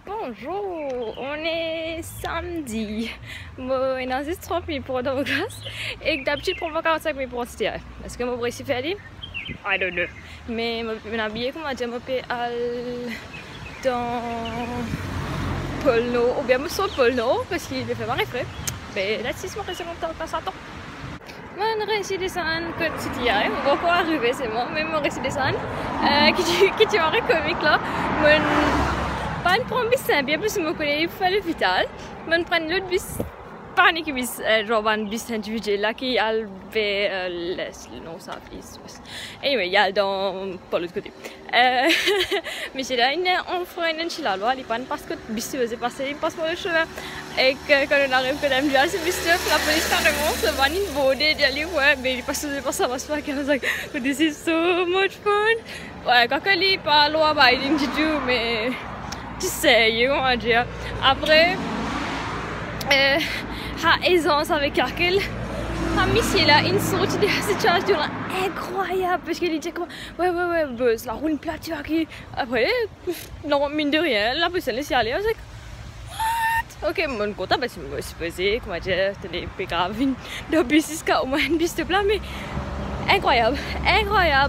Bonjour, on est samedi. Moi, il y 30 minutes pour dans classe et d'habitude pour 45 minutes pour tirer. Est-ce que moi réussi faire aller? I don't know. Mais je suis habillée comme je peux aller dans Pôle Nord ou bien je suis au Pôle Nord parce qu'il fait marrer frais. Mais là, si je me reste longtemps, ça attend. Je réussi descendre quand tu y arrives. On va encore arriver, c'est moi. Mais je réussi descendre. Qui tu marrais comique là. Pas une prendre bus simple, bien plus je me connais, il faut l'hôpital. Je prends l'autre bus, pas un bus, genre un bus individuel là qui a vers l'est, le nord, south, east, west. Anyway, il y a dans pas l'autre côté. Mais c'est là, on fait une enchilada, il prend parce que le bus faisait passer, il passe par le chemin. Et quand on arrive, quand on vient, c'est bus la police carrément se va une bordée d'aller ouais, mais il passe par ça, passe pas, I was like, oh, this is so much fun. Ouais, quand il est pas law abiding to do, mais tu sais, on va dire. Après, à aisance avec Arkell, à Missy là, une sorte de situation incroyable parce qu'elle dit comme ouais, buzz, la roule plate, tu vois qui. Après, non, mine de rien, la personne laisse y aller. I was like, what? Ok, mon côté, parce que je me suis posé, comment dire, c'était pas grave, de bus jusqu'à au moins une bus de plat, mais incroyable.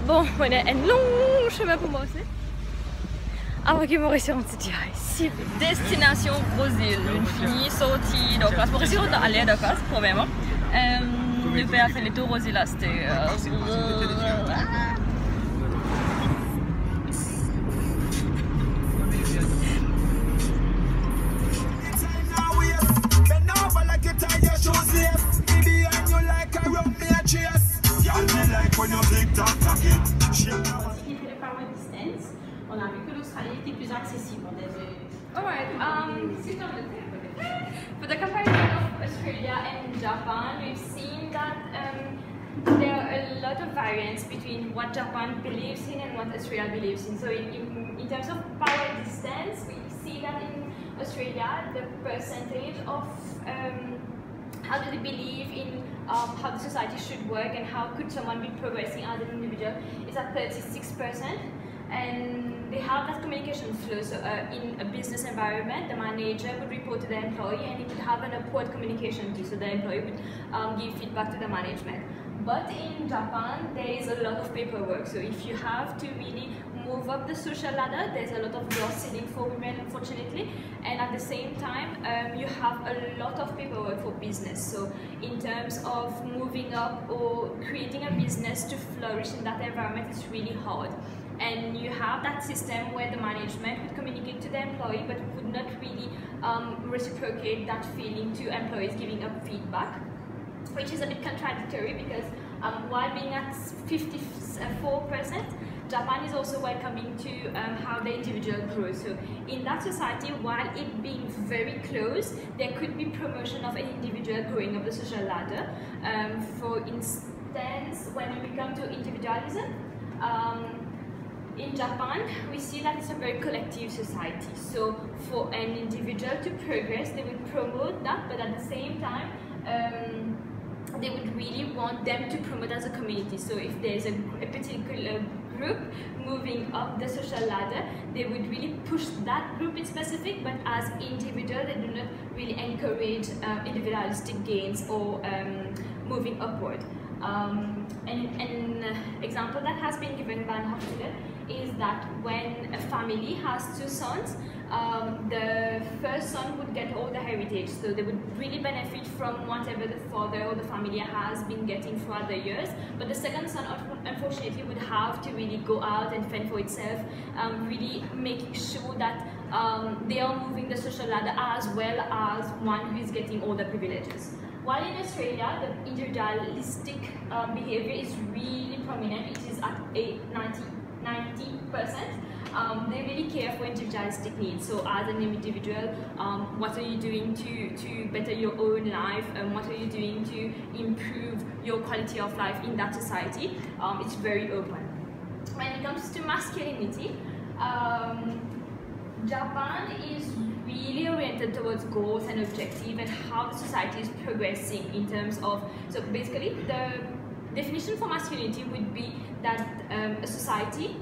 Bon, on a un long chemin pour moi aussi. Avant que je me réussisse en ici, destination Brésil, une fille sortie de classe. Pour réussir à aller de classe, probablement. Le père a fait le tour Brésil là, c'était. On a vu que l'Australie était plus accessible. Alright, for the comparison of Australia and Japan, we've seen that there are a lot of variance between what Japan believes in and what Australia believes in. So in terms of power distance, we see that in Australia, the percentage of how do they believe in how the society should work and how could someone be progressing as an individual is at 36%. And they have that communication flow. So in a business environment, the manager would report to the employee and he would have an upward communication too. So the employee would give feedback to the management. But in Japan, there is a lot of paperwork. So if you have to really move up the social ladder, there's a lot of glass ceiling for women, unfortunately. And at the same time, you have a lot of paperwork for business. So in terms of moving up or creating a business to flourish in that environment, it's really hard. And you have that system where the management would communicate to the employee but would not really reciprocate that feeling to employees giving up feedback, which is a bit contradictory because while being at 54%, Japan is also welcoming to how the individual grows. So in that society, while it being very close, there could be promotion of an individual growing up the social ladder. For instance, when we come to individualism, in Japan, we see that it's a very collective society. So for an individual to progress, they would promote that, but at the same time, they would really want them to promote as a community. So if there's a particular group moving up the social ladder, they would really push that group in specific, but as individual, they do not really encourage individualistic gains or moving upward. An example that has been given by Hofstede is that when a family has two sons, the first son would get all the heritage, so they would really benefit from whatever the father or the family has been getting throughout the years, but the second son unfortunately would have to really go out and fend for itself, really making sure that they are moving the social ladder as well as one who is getting all the privileges. While in Australia, the individualistic behavior is really prominent. It is at 90%. They really care for individualistic needs. So as an individual, what are you doing to better your own life? What are you doing to improve your quality of life in that society? It's very open. When it comes to masculinity, Japan is really oriented towards goals and objectives and how the society is progressing in terms of, so basically the definition for masculinity would be that a society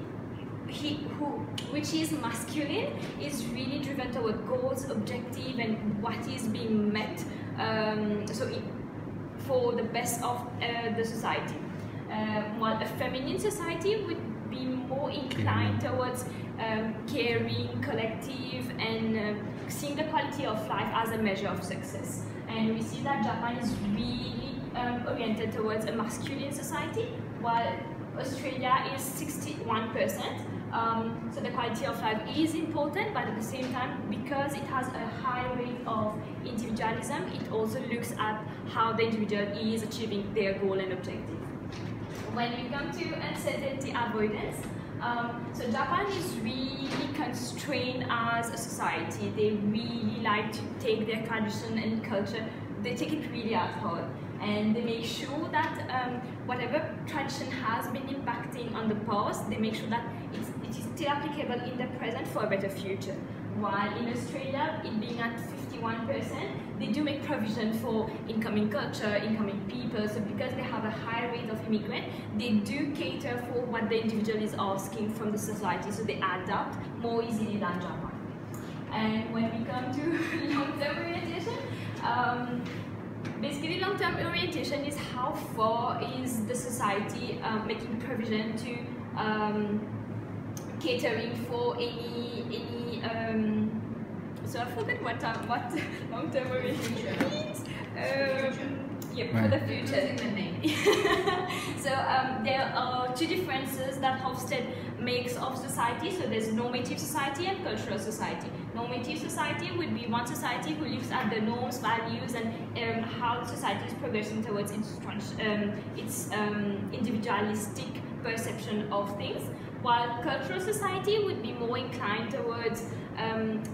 which is masculine is really driven toward goals, objective, and what is being met. For the best of the society. While a feminine society would be more inclined towards caring, collective, and seeing the quality of life as a measure of success. And we see that Japan is really oriented towards a masculine society, while Australia is 61%. So the quality of life is important, but at the same time, because it has a high rate of individualism, it also looks at how the individual is achieving their goal and objective. When we come to uncertainty avoidance, so Japan is really constrained as a society. They really like to take their tradition and culture, they take it really at heart. And they make sure that whatever tradition has been impacting on the past, they make sure that it is still applicable in the present for a better future. While in Australia, it being at 51%, they do make provision for incoming culture, incoming people. So because they have a high rate of immigrant, they do cater for what the individual is asking from the society. So they adapt more easily than Japan. And when we come to long-term orientation, basically, long-term orientation is how far is the society making provision to catering for any so I forgot what long-term orientation means. Yeah, for the future. So there are two differences that Hofstede makes of society. So there's normative society and cultural society. Normative society would be one society who looks at the norms, values, and how the society is progressing towards its individualistic perception of things. While cultural society would be more inclined towards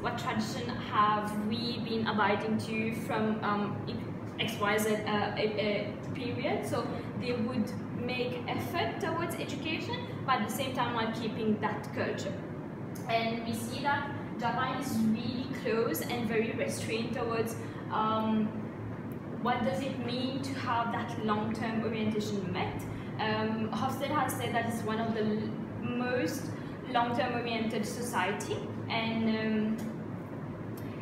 what tradition have we been abiding to from XYZ period. So they would make effort towards education, but at the same time while keeping that culture. And we see that Japan is really close and very restrained towards what does it mean to have that long-term orientation met. Hofstede has said that it's one of the most long-term oriented society, and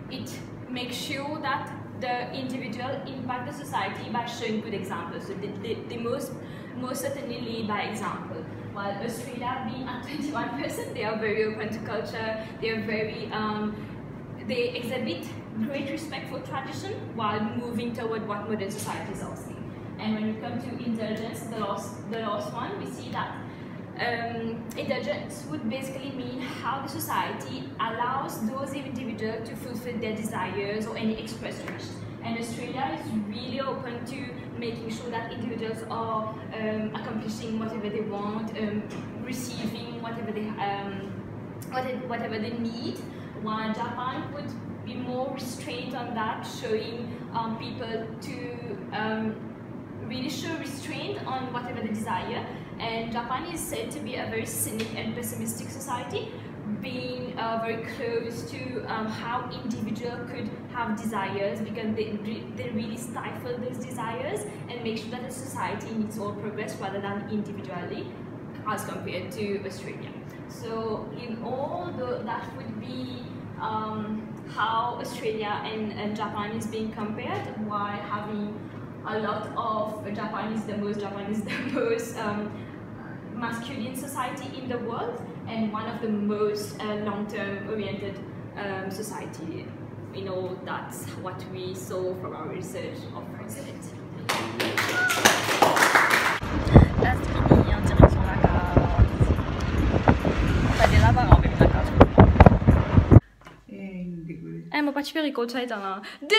it makes sure that the individual impact the society by showing good examples. So they most certainly lead by example. While Australia being at 21%, they are very open to culture. They are very they exhibit great respect for tradition while moving toward what modern society is asking. And when we come to indulgence, the last one, we see that indulgence would basically mean how the society allows those individuals to fulfill their desires or any expressed wish. And Australia is really open to making sure that individuals are accomplishing whatever they want, receiving whatever they need, while Japan would be more restrained on that, showing people to really show restraint on whatever they desire. And Japan is said to be a very cynic and pessimistic society, being very close to how individual could have desires, because they really stifle those desires and make sure that the society needs all progress rather than individually, as compared to Australia. So in all, that would be how Australia and Japan is being compared, while having a lot of Japan is the most masculine society in the world, and one of the most long-term oriented society. You know, that's what we saw from our research of Hofstede. That's fini en direction la case. Pas de là-bas, on va la case. Mon pas super écoute ça là. De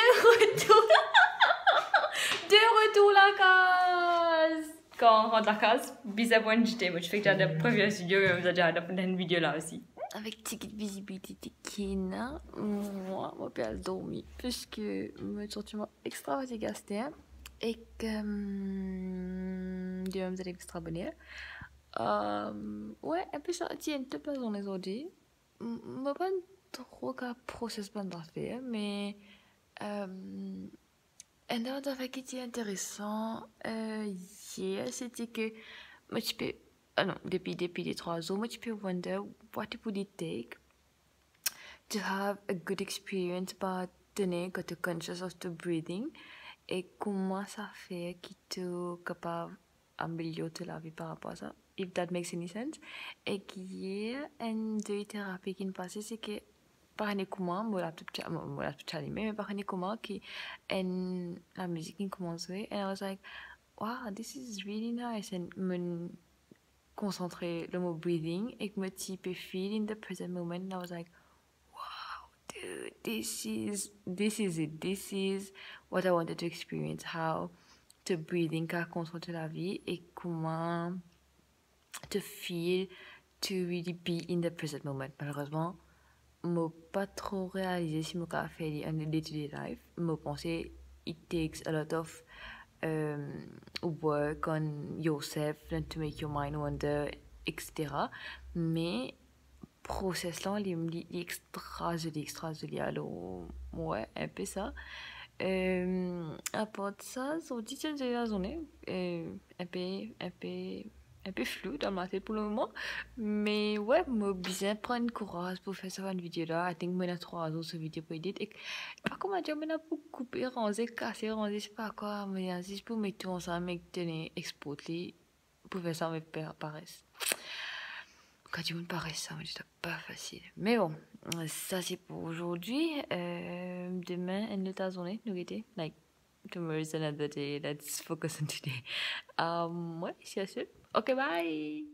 retour la case. Quand on rentre la case, bizarre point j'étais, moi je fais que j'ai de prévu studio, mais vous avez déjà une vidéo là aussi. Avec ticket visibilité Kina, moi, je peux dormir puisque je suis extra fatiguée et que je suis extra bonne. Ouais, et puis ça tient toute la journée aujourd'hui. Je ne pas trop qu'à process pendant faire, mais un autre fait qui était intéressant hier, c'était que moi je peux, non, depuis les 3 jours, moi je peux wonder what it would take to have a good experience par tenir que tu es conscious of the breathing et comment ça fait que tu es capable d'améliorer la vie par rapport à ça, if that makes any sense. Et qui est une de thérapie qui me passait, c'est que par un comment, moi la petite animée, mais par un comment qui en la musique qui commençait, and I was like, wow, this is really nice, and me concentrer le mot breathing et me type feel in the present moment, and I was like, wow, dude, this is it, this is what I wanted to experience, how the breathing can contrôler la vie et comment to feel to really be in the present moment. Malheureusement, je pas trop réalisé si je fait en day-to-day life. Je pensais it takes a lot of work on yourself and to make your mind wander, etc. Mais process là, l'extra joli, alors ouais, un peu ça. À part de ça, sur le titre de la journée, un peu flou dans ma tête pour le moment. Mais ouais, moi, bien prendre courage pour faire cette vidéo-là. I think, moi, j'ai 3 jours sur vidéo pour éditer. Et pas comment dire, mais j'ai beaucoup coupé, ranger, casser, ranger, je sais pas quoi. Mais juste pour mettre tout ensemble et tenir, exporter, pour faire ça, mes paresse. Quand tu me paraît ça, c'est pas facile. Mais bon, ça c'est pour aujourd'hui. Demain, une autre journée, nous guetter. Like, tomorrow is another day. Let's focus on today. Ouais, c'est ça. Ok, bye!